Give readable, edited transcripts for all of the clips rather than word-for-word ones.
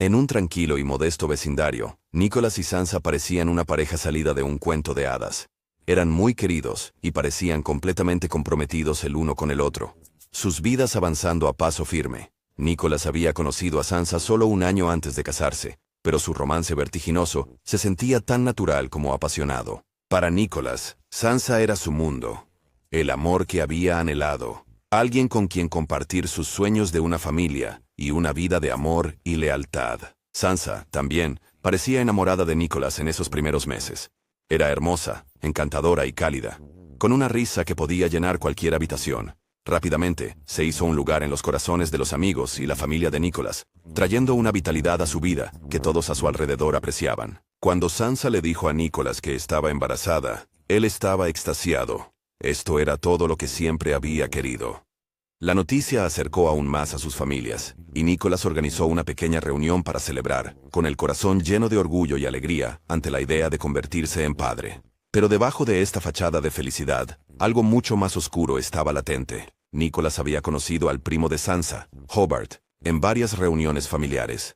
En un tranquilo y modesto vecindario, Nicholas y Sansa parecían una pareja salida de un cuento de hadas. Eran muy queridos y parecían completamente comprometidos el uno con el otro. Sus vidas avanzando a paso firme. Nicholas había conocido a Sansa solo un año antes de casarse, pero su romance vertiginoso se sentía tan natural como apasionado. Para Nicholas, Sansa era su mundo, el amor que había anhelado, alguien con quien compartir sus sueños de una familia y una vida de amor y lealtad. Sansa, también, parecía enamorada de Nicholas en esos primeros meses. Era hermosa, encantadora y cálida, con una risa que podía llenar cualquier habitación. Rápidamente, se hizo un lugar en los corazones de los amigos y la familia de Nicholas, trayendo una vitalidad a su vida que todos a su alrededor apreciaban. Cuando Sansa le dijo a Nicholas que estaba embarazada, él estaba extasiado. Esto era todo lo que siempre había querido. La noticia acercó aún más a sus familias, y Nicholas organizó una pequeña reunión para celebrar, con el corazón lleno de orgullo y alegría, ante la idea de convertirse en padre. Pero debajo de esta fachada de felicidad, algo mucho más oscuro estaba latente. Nicholas había conocido al primo de Sansa, Hobart, en varias reuniones familiares.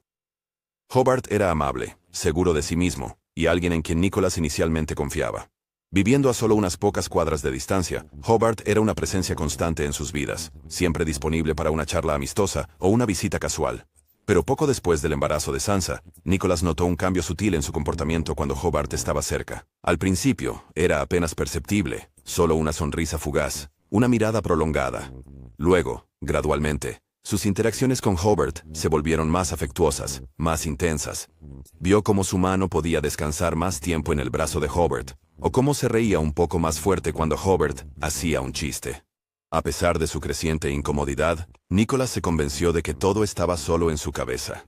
Hobart era amable, seguro de sí mismo, y alguien en quien Nicholas inicialmente confiaba. Viviendo a solo unas pocas cuadras de distancia, Hobart era una presencia constante en sus vidas, siempre disponible para una charla amistosa o una visita casual. Pero poco después del embarazo de Sansa, Nicholas notó un cambio sutil en su comportamiento cuando Hobart estaba cerca. Al principio, era apenas perceptible, solo una sonrisa fugaz, una mirada prolongada. Luego, gradualmente, sus interacciones con Hobart se volvieron más afectuosas, más intensas. Vio cómo su mano podía descansar más tiempo en el brazo de Hobart, o cómo se reía un poco más fuerte cuando Hobart hacía un chiste. A pesar de su creciente incomodidad, Nicholas se convenció de que todo estaba solo en su cabeza.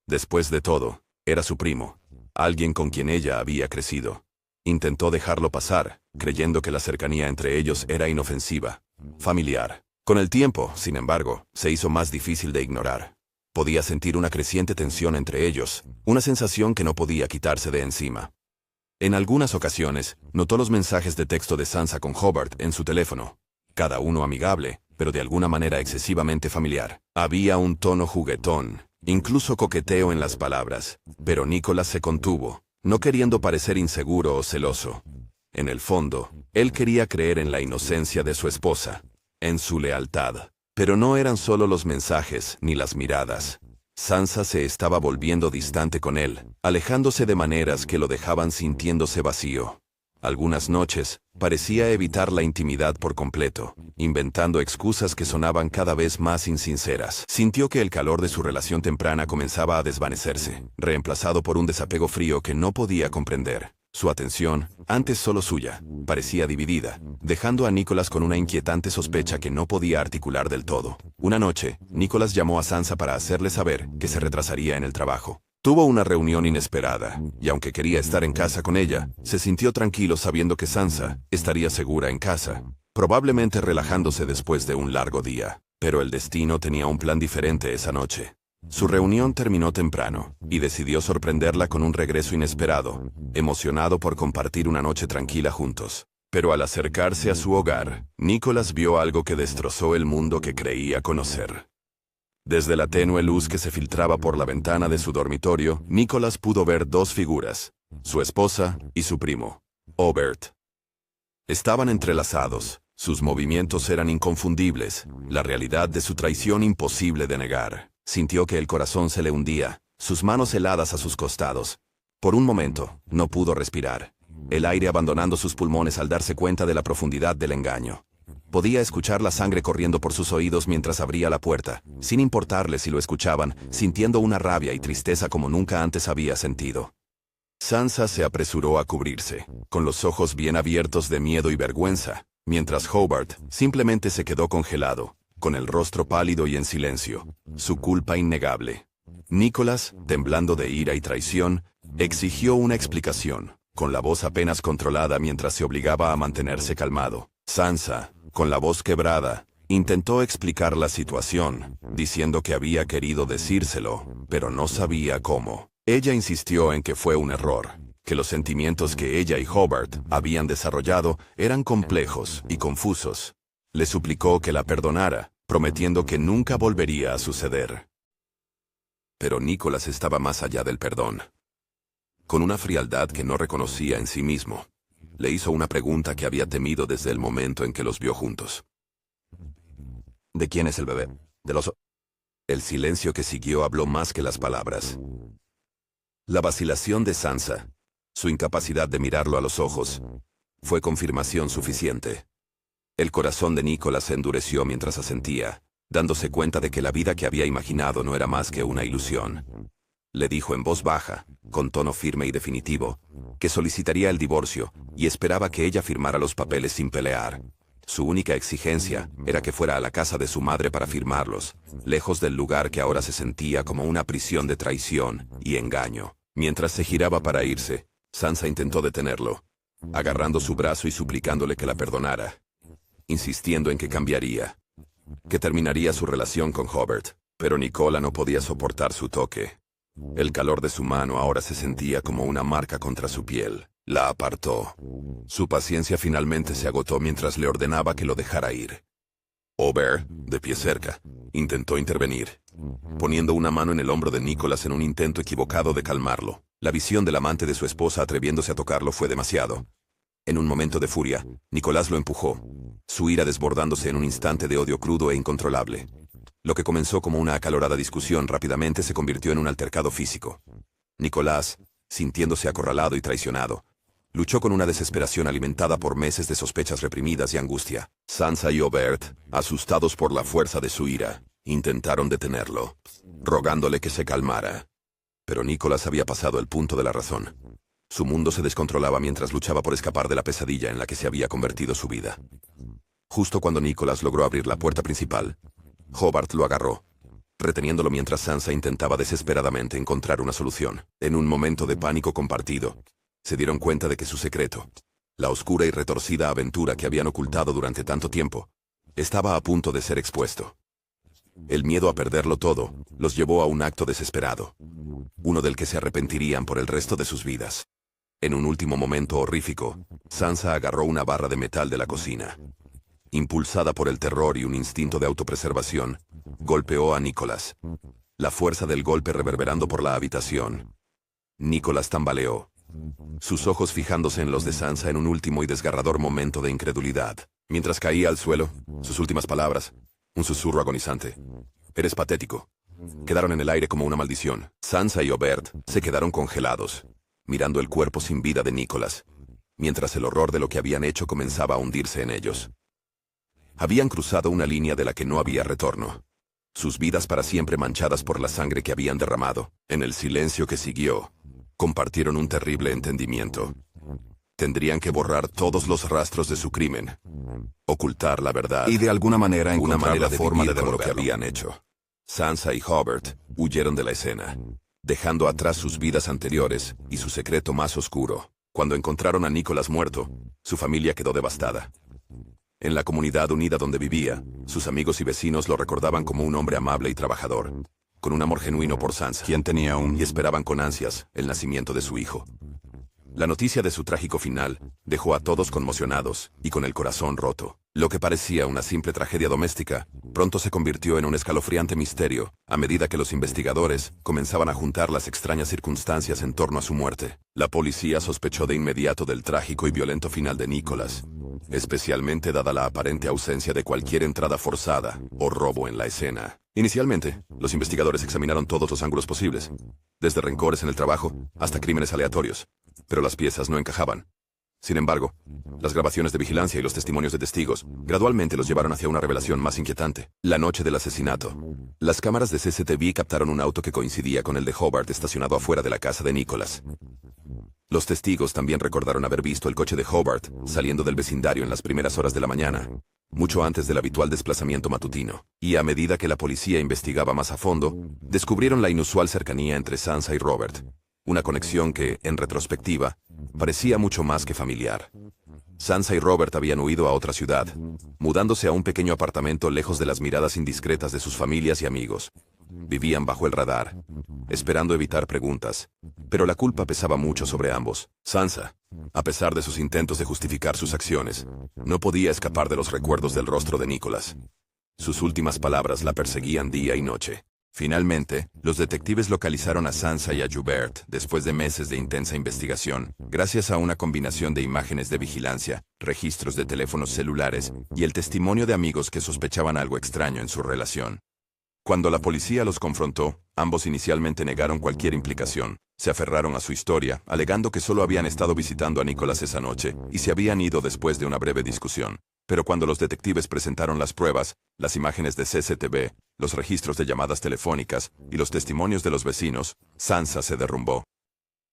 Después de todo, era su primo, alguien con quien ella había crecido. Intentó dejarlo pasar, creyendo que la cercanía entre ellos era inofensiva, familiar. Con el tiempo, sin embargo, se hizo más difícil de ignorar. Podía sentir una creciente tensión entre ellos, una sensación que no podía quitarse de encima. En algunas ocasiones, notó los mensajes de texto de Sansa con Hobart en su teléfono. Cada uno amigable, pero de alguna manera excesivamente familiar. Había un tono juguetón, incluso coqueteo en las palabras, pero Nicholas se contuvo, no queriendo parecer inseguro o celoso. En el fondo, él quería creer en la inocencia de su esposa, en su lealtad. Pero no eran solo los mensajes ni las miradas. Sansa se estaba volviendo distante con él, alejándose de maneras que lo dejaban sintiéndose vacío. Algunas noches, parecía evitar la intimidad por completo, inventando excusas que sonaban cada vez más insinceras. Sintió que el calor de su relación temprana comenzaba a desvanecerse, reemplazado por un desapego frío que no podía comprender. Su atención, antes solo suya, parecía dividida, dejando a Nicholas con una inquietante sospecha que no podía articular del todo. Una noche, Nicholas llamó a Sansa para hacerle saber que se retrasaría en el trabajo. Tuvo una reunión inesperada, y aunque quería estar en casa con ella, se sintió tranquilo sabiendo que Sansa estaría segura en casa, probablemente relajándose después de un largo día. Pero el destino tenía un plan diferente esa noche. Su reunión terminó temprano, y decidió sorprenderla con un regreso inesperado, emocionado por compartir una noche tranquila juntos. Pero al acercarse a su hogar, Nicholas vio algo que destrozó el mundo que creía conocer. Desde la tenue luz que se filtraba por la ventana de su dormitorio, Nicholas pudo ver dos figuras, su esposa y su primo, Hobart. Estaban entrelazados, sus movimientos eran inconfundibles, la realidad de su traición imposible de negar. Sintió que el corazón se le hundía, sus manos heladas a sus costados. Por un momento, no pudo respirar, el aire abandonando sus pulmones al darse cuenta de la profundidad del engaño. Podía escuchar la sangre corriendo por sus oídos mientras abría la puerta, sin importarle si lo escuchaban, sintiendo una rabia y tristeza como nunca antes había sentido. Sansa se apresuró a cubrirse, con los ojos bien abiertos de miedo y vergüenza, mientras Hobart simplemente se quedó congelado, con el rostro pálido y en silencio, su culpa innegable. Nicholas, temblando de ira y traición, exigió una explicación, con la voz apenas controlada mientras se obligaba a mantenerse calmado. Sansa, con la voz quebrada, intentó explicar la situación, diciendo que había querido decírselo, pero no sabía cómo. Ella insistió en que fue un error, que los sentimientos que ella y Hobart habían desarrollado eran complejos y confusos. Le suplicó que la perdonara, prometiendo que nunca volvería a suceder. Pero Nicholas estaba más allá del perdón. Con una frialdad que no reconocía en sí mismo, le hizo una pregunta que había temido desde el momento en que los vio juntos. ¿De quién es el bebé? ¿Del oso? El silencio que siguió habló más que las palabras. La vacilación de Sansa, su incapacidad de mirarlo a los ojos, fue confirmación suficiente. El corazón de Nicholas se endureció mientras asentía, dándose cuenta de que la vida que había imaginado no era más que una ilusión. Le dijo en voz baja, con tono firme y definitivo, que solicitaría el divorcio y esperaba que ella firmara los papeles sin pelear. Su única exigencia era que fuera a la casa de su madre para firmarlos, lejos del lugar que ahora se sentía como una prisión de traición y engaño. Mientras se giraba para irse, Sansa intentó detenerlo, agarrando su brazo y suplicándole que la perdonara, insistiendo en que cambiaría, que terminaría su relación con Hobart. Pero Nicola no podía soportar su toque. El calor de su mano ahora se sentía como una marca contra su piel. La apartó. Su paciencia finalmente se agotó mientras le ordenaba que lo dejara ir. Aubert, de pie cerca, intentó intervenir, poniendo una mano en el hombro de Nicholas en un intento equivocado de calmarlo. La visión del amante de su esposa atreviéndose a tocarlo fue demasiado. En un momento de furia, Nicolás lo empujó, su ira desbordándose en un instante de odio crudo e incontrolable. Lo que comenzó como una acalorada discusión rápidamente se convirtió en un altercado físico. Nicolás, sintiéndose acorralado y traicionado, luchó con una desesperación alimentada por meses de sospechas reprimidas y angustia. Sansa y Aubert, asustados por la fuerza de su ira, intentaron detenerlo, rogándole que se calmara. Pero Nicolás había pasado el punto de la razón. Su mundo se descontrolaba mientras luchaba por escapar de la pesadilla en la que se había convertido su vida. Justo cuando Nicolás logró abrir la puerta principal, Hobart lo agarró, reteniéndolo mientras Sansa intentaba desesperadamente encontrar una solución. En un momento de pánico compartido, se dieron cuenta de que su secreto, la oscura y retorcida aventura que habían ocultado durante tanto tiempo, estaba a punto de ser expuesto. El miedo a perderlo todo los llevó a un acto desesperado, uno del que se arrepentirían por el resto de sus vidas. En un último momento horrífico, Sansa agarró una barra de metal de la cocina. Impulsada por el terror y un instinto de autopreservación, golpeó a Nicholas, la fuerza del golpe reverberando por la habitación. Nicholas tambaleó, sus ojos fijándose en los de Sansa en un último y desgarrador momento de incredulidad. Mientras caía al suelo, sus últimas palabras, un susurro agonizante: «Eres patético», quedaron en el aire como una maldición. Sansa y Aubert se quedaron congelados, mirando el cuerpo sin vida de Nicholas, mientras el horror de lo que habían hecho comenzaba a hundirse en ellos. Habían cruzado una línea de la que no había retorno. Sus vidas para siempre manchadas por la sangre que habían derramado. En el silencio que siguió, compartieron un terrible entendimiento. Tendrían que borrar todos los rastros de su crimen, ocultar la verdad y de alguna manera encontrar la la forma de vivir con lo que verlo. habían hecho. Sansa y Hobart huyeron de la escena, dejando atrás sus vidas anteriores y su secreto más oscuro. Cuando encontraron a Nicholas muerto, su familia quedó devastada. En la comunidad unida donde vivía, sus amigos y vecinos lo recordaban como un hombre amable y trabajador, con un amor genuino por Sansa, Quien tenía y esperaban con ansias el nacimiento de su hijo. La noticia de su trágico final dejó a todos conmocionados y con el corazón roto. Lo que parecía una simple tragedia doméstica, pronto se convirtió en un escalofriante misterio, a medida que los investigadores comenzaban a juntar las extrañas circunstancias en torno a su muerte. La policía sospechó de inmediato del trágico y violento final de Nicholas, especialmente dada la aparente ausencia de cualquier entrada forzada o robo en la escena. Inicialmente, los investigadores examinaron todos los ángulos posibles, desde rencores en el trabajo hasta crímenes aleatorios, pero las piezas no encajaban. Sin embargo, las grabaciones de vigilancia y los testimonios de testigos gradualmente los llevaron hacia una revelación más inquietante. La noche del asesinato, las cámaras de CCTV captaron un auto que coincidía con el de Hobart estacionado afuera de la casa de Nicholas. Los testigos también recordaron haber visto el coche de Hobart saliendo del vecindario en las primeras horas de la mañana, mucho antes del habitual desplazamiento matutino. Y a medida que la policía investigaba más a fondo, descubrieron la inusual cercanía entre Sansa y Robert, una conexión que, en retrospectiva, parecía mucho más que familiar. Sansa y Robert habían huido a otra ciudad, mudándose a un pequeño apartamento lejos de las miradas indiscretas de sus familias y amigos. Vivían bajo el radar, esperando evitar preguntas, pero la culpa pesaba mucho sobre ambos. Sansa, a pesar de sus intentos de justificar sus acciones, no podía escapar de los recuerdos del rostro de Nicholas. Sus últimas palabras la perseguían día y noche. Finalmente, los detectives localizaron a Sansa y a Joubert después de meses de intensa investigación, gracias a una combinación de imágenes de vigilancia, registros de teléfonos celulares y el testimonio de amigos que sospechaban algo extraño en su relación. Cuando la policía los confrontó, ambos inicialmente negaron cualquier implicación. Se aferraron a su historia, alegando que solo habían estado visitando a Nicholas esa noche y se habían ido después de una breve discusión. Pero cuando los detectives presentaron las pruebas, las imágenes de CCTV, los registros de llamadas telefónicas y los testimonios de los vecinos, Sansa se derrumbó.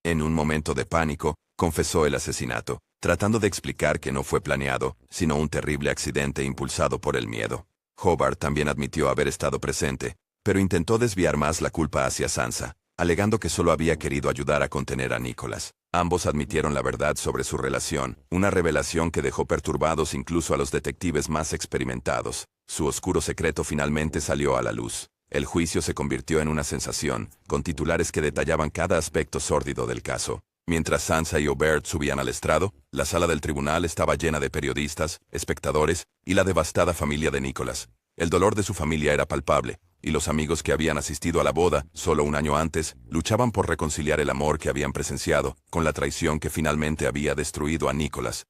En un momento de pánico, confesó el asesinato, tratando de explicar que no fue planeado, sino un terrible accidente impulsado por el miedo. Hobart también admitió haber estado presente, pero intentó desviar más la culpa hacia Sansa, alegando que solo había querido ayudar a contener a Nicholas. Ambos admitieron la verdad sobre su relación, una revelación que dejó perturbados incluso a los detectives más experimentados. Su oscuro secreto finalmente salió a la luz. El juicio se convirtió en una sensación, con titulares que detallaban cada aspecto sórdido del caso. Mientras Sansa y Joubert subían al estrado, la sala del tribunal estaba llena de periodistas, espectadores y la devastada familia de Nicholas. El dolor de su familia era palpable, y los amigos que habían asistido a la boda, solo un año antes, luchaban por reconciliar el amor que habían presenciado, con la traición que finalmente había destruido a Nicholas.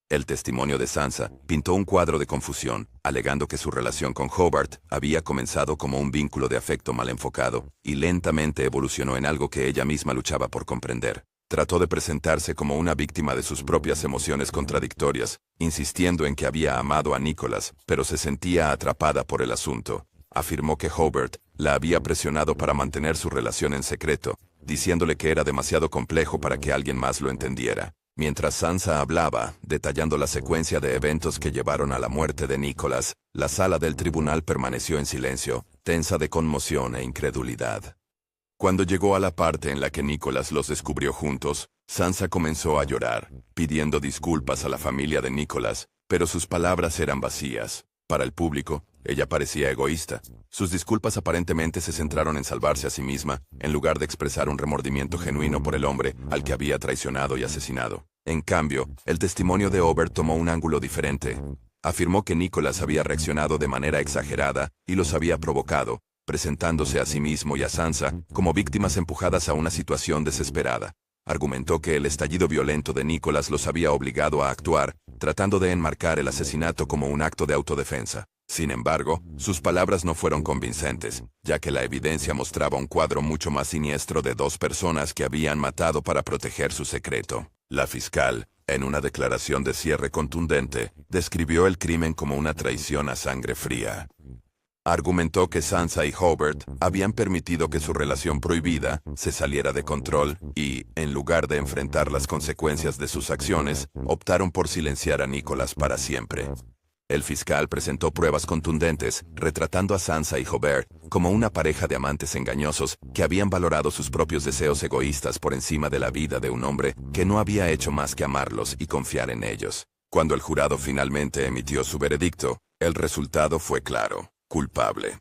El testimonio de Sansa pintó un cuadro de confusión, alegando que su relación con Hobart había comenzado como un vínculo de afecto mal enfocado, y lentamente evolucionó en algo que ella misma luchaba por comprender. Trató de presentarse como una víctima de sus propias emociones contradictorias, insistiendo en que había amado a Nicholas, pero se sentía atrapada por el asunto. Afirmó que Hobart la había presionado para mantener su relación en secreto, diciéndole que era demasiado complejo para que alguien más lo entendiera. Mientras Sansa hablaba, detallando la secuencia de eventos que llevaron a la muerte de Nicholas, la sala del tribunal permaneció en silencio, tensa de conmoción e incredulidad. Cuando llegó a la parte en la que Nicholas los descubrió juntos, Sansa comenzó a llorar, pidiendo disculpas a la familia de Nicholas, pero sus palabras eran vacías. Para el público, ella parecía egoísta. Sus disculpas aparentemente se centraron en salvarse a sí misma, en lugar de expresar un remordimiento genuino por el hombre al que había traicionado y asesinado. En cambio, el testimonio de Joubert tomó un ángulo diferente. Afirmó que Nicholas había reaccionado de manera exagerada y los había provocado, presentándose a sí mismo y a Sansa como víctimas empujadas a una situación desesperada. Argumentó que el estallido violento de Nicholas los había obligado a actuar, tratando de enmarcar el asesinato como un acto de autodefensa. Sin embargo, sus palabras no fueron convincentes, ya que la evidencia mostraba un cuadro mucho más siniestro de dos personas que habían matado para proteger su secreto. La fiscal, en una declaración de cierre contundente, describió el crimen como una traición a sangre fría. Argumentó que Sansa y Hobart habían permitido que su relación prohibida se saliera de control y, en lugar de enfrentar las consecuencias de sus acciones, optaron por silenciar a Nicholas para siempre. El fiscal presentó pruebas contundentes, retratando a Sansa y Joubert como una pareja de amantes engañosos que habían valorado sus propios deseos egoístas por encima de la vida de un hombre que no había hecho más que amarlos y confiar en ellos. Cuando el jurado finalmente emitió su veredicto, el resultado fue claro: culpable.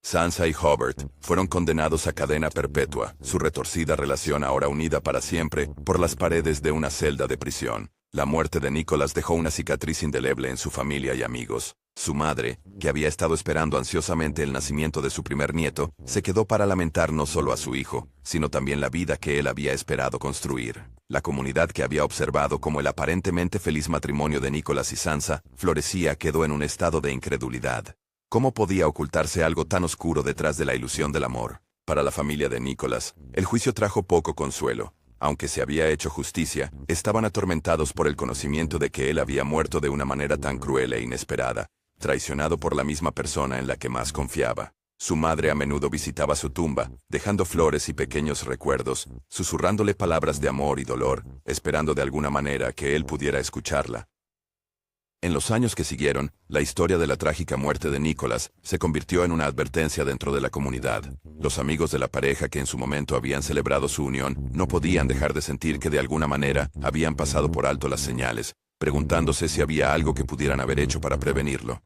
Sansa y Hobart fueron condenados a cadena perpetua, su retorcida relación ahora unida para siempre por las paredes de una celda de prisión. La muerte de Nicholas dejó una cicatriz indeleble en su familia y amigos. Su madre, que había estado esperando ansiosamente el nacimiento de su primer nieto, se quedó para lamentar no solo a su hijo, sino también la vida que él había esperado construir. La comunidad que había observado como el aparentemente feliz matrimonio de Nicholas y Sansa florecía quedó en un estado de incredulidad. ¿Cómo podía ocultarse algo tan oscuro detrás de la ilusión del amor? Para la familia de Nicholas, el juicio trajo poco consuelo. Aunque se había hecho justicia, estaban atormentados por el conocimiento de que él había muerto de una manera tan cruel e inesperada, traicionado por la misma persona en la que más confiaba. Su madre a menudo visitaba su tumba, dejando flores y pequeños recuerdos, susurrándole palabras de amor y dolor, esperando de alguna manera que él pudiera escucharla. En los años que siguieron, la historia de la trágica muerte de Nicholas se convirtió en una advertencia dentro de la comunidad. Los amigos de la pareja que en su momento habían celebrado su unión no podían dejar de sentir que de alguna manera habían pasado por alto las señales, preguntándose si había algo que pudieran haber hecho para prevenirlo.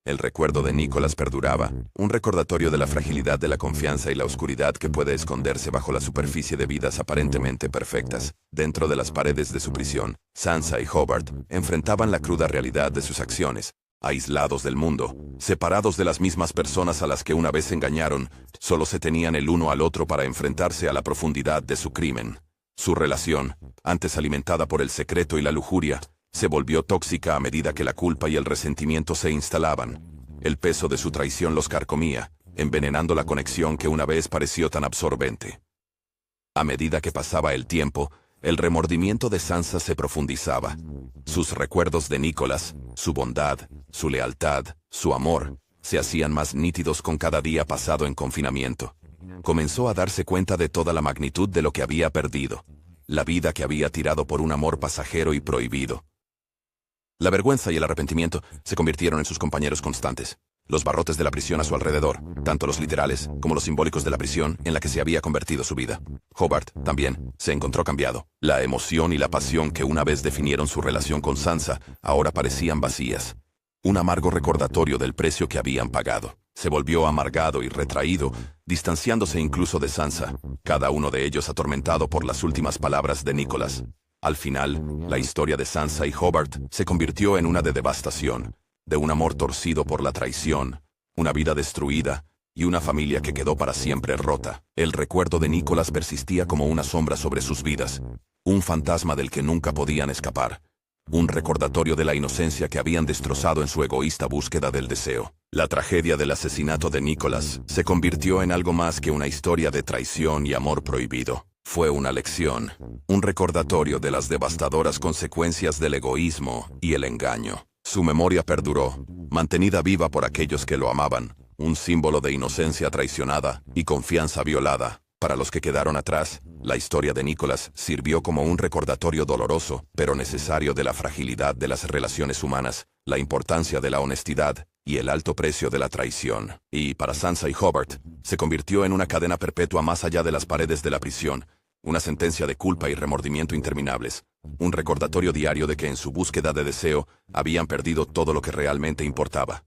El recuerdo de Nicholas perduraba, un recordatorio de la fragilidad de la confianza y la oscuridad que puede esconderse bajo la superficie de vidas aparentemente perfectas. Dentro de las paredes de su prisión, Sansa y Hobart enfrentaban la cruda realidad de sus acciones. aislados del mundo, separados de las mismas personas a las que una vez engañaron, solo se tenían el uno al otro para enfrentarse a la profundidad de su crimen. Su relación, antes alimentada por el secreto y la lujuria, se volvió tóxica a medida que la culpa y el resentimiento se instalaban. El peso de su traición los carcomía, envenenando la conexión que una vez pareció tan absorbente. A medida que pasaba el tiempo, el remordimiento de Sansa se profundizaba. Sus recuerdos de Nicholas, su bondad, su lealtad, su amor, se hacían más nítidos con cada día pasado en confinamiento. Comenzó a darse cuenta de toda la magnitud de lo que había perdido, la vida que había tirado por un amor pasajero y prohibido. La vergüenza y el arrepentimiento se convirtieron en sus compañeros constantes. Los barrotes de la prisión a su alrededor, tanto los literales como los simbólicos de la prisión en la que se había convertido su vida. Hobart, también, se encontró cambiado. La emoción y la pasión que una vez definieron su relación con Sansa, ahora parecían vacías. Un amargo recordatorio del precio que habían pagado. Se volvió amargado y retraído, distanciándose incluso de Sansa, cada uno de ellos atormentado por las últimas palabras de Nicholas. Al final, la historia de Sansa y Hobart se convirtió en una de devastación, de un amor torcido por la traición, una vida destruida y una familia que quedó para siempre rota. El recuerdo de Nicholas persistía como una sombra sobre sus vidas, un fantasma del que nunca podían escapar, un recordatorio de la inocencia que habían destrozado en su egoísta búsqueda del deseo. La tragedia del asesinato de Nicholas se convirtió en algo más que una historia de traición y amor prohibido. Fue una lección, un recordatorio de las devastadoras consecuencias del egoísmo y el engaño. Su memoria perduró, mantenida viva por aquellos que lo amaban, un símbolo de inocencia traicionada y confianza violada. Para los que quedaron atrás, la historia de Nicholas sirvió como un recordatorio doloroso, pero necesario de la fragilidad de las relaciones humanas, la importancia de la honestidad y el alto precio de la traición. Y para Sansa y Hobart, se convirtió en una cadena perpetua más allá de las paredes de la prisión, una sentencia de culpa y remordimiento interminables, un recordatorio diario de que en su búsqueda de deseo habían perdido todo lo que realmente importaba.